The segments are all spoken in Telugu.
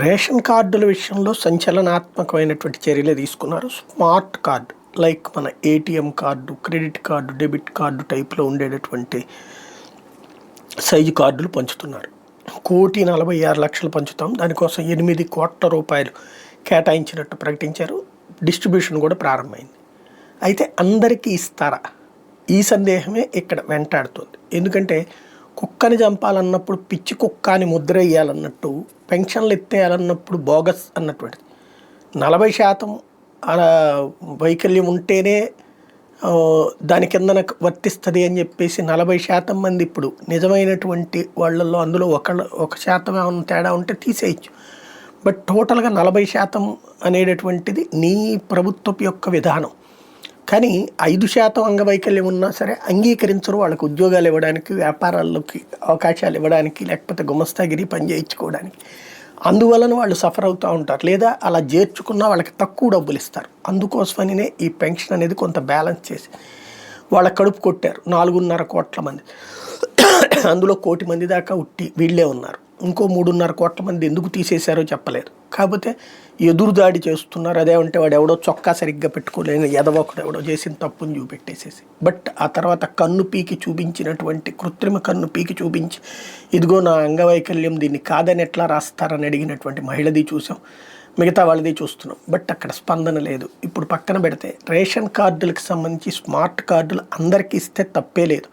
రేషన్ కార్డుల విషయంలో సంచలనాత్మకమైనటువంటి చర్యలు తీసుకున్నారు. స్మార్ట్ కార్డ్ లైక్ మన ATM card, credit card, debit card టైప్లో ఉండేటటువంటి సైజు కార్డులు పంచుతున్నారు. 1,46,00,000 పంచుతాం. దానికోసం 8 కోట్ల రూపాయలు కేటాయించినట్టు ప్రకటించారు. డిస్ట్రిబ్యూషన్ కూడా ప్రారంభమైంది. అయితే అందరికీ ఇస్తారా? ఈ సందేహమే ఇక్కడ వెంటాడుతుంది. ఎందుకంటే కుక్కని చంపాలన్నప్పుడు పిచ్చి కుక్క అని ముద్ర వేయాలన్నట్టు, పెన్షన్లు ఎత్తేయాలన్నప్పుడు బోగస్ అన్నటువంటిది 40% అలా వైకల్యం ఉంటేనే దాని కిందన వర్తిస్తుంది అని చెప్పేసి 40% మంది ఇప్పుడు నిజమైనటువంటి వాళ్ళల్లో అందులో 1% ఏమైనా తేడా ఉంటే తీసేయచ్చు. బట్ టోటల్గా 40% అనేటటువంటిది నీ ప్రభుత్వం యొక్క విధానం. కానీ 5% అంగవైకల్యం ఉన్నా సరే అంగీకరించరు. వాళ్ళకి ఉద్యోగాలు ఇవ్వడానికి, వ్యాపారాల్లోకి అవకాశాలు ఇవ్వడానికి, లేకపోతే గుమస్తాగిరి పని చేయించుకోవడానికి. అందువలన వాళ్ళు సఫర్ అవుతూ ఉంటారు. లేదా అలా చేర్చుకున్నా వాళ్ళకి తక్కువ డబ్బులు ఇస్తారు. అందుకోసమనే ఈ పెన్షన్ అనేది కొంత బ్యాలెన్స్ చేసి వాళ్ళ కడుపు కొట్టారు. 4.5 కోట్ల మంది, అందులో 1 కోటి మంది దాకా ఉట్టి వీళ్ళే ఉన్నారు. ఇంకో 3.5 కోట్ల మంది ఎందుకు తీసేశారో చెప్పలేదు. కాకపోతే ఎదురుదాడి చేస్తున్నారు. అదేమంటే వాడు ఎవడో చొక్కా సరిగ్గా పెట్టుకోలేని ఎదవొకడు ఎవడో చేసిన తప్పుని చూపెట్టేసేసి, బట్ ఆ తర్వాత కన్ను పీకి చూపించినటువంటి కృత్రిమ కన్ను పీకి చూపించి ఇదిగో నా అంగవైకల్యం, దీన్ని కాదని ఎట్లా రాస్తారని అడిగినటువంటి మహిళది చూసాం. మిగతా వాళ్ళది చూస్తున్నాం. బట్ అక్కడ స్పందన లేదు. ఇప్పుడు పక్కన పెడితే రేషన్ కార్డులకు సంబంధించి స్మార్ట్ కార్డులు అందరికీ ఇస్తే తప్పే లేదు.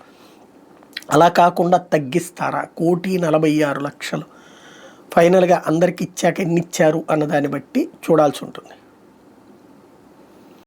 అలా కాకుండా తగ్గిస్తారా? 1,46,00,000 ఫైనల్గా అందరికి ఇచ్చాక ఎన్ని ఇచ్చారు అన్నదాన్ని బట్టి చూడాల్సి ఉంటుంది.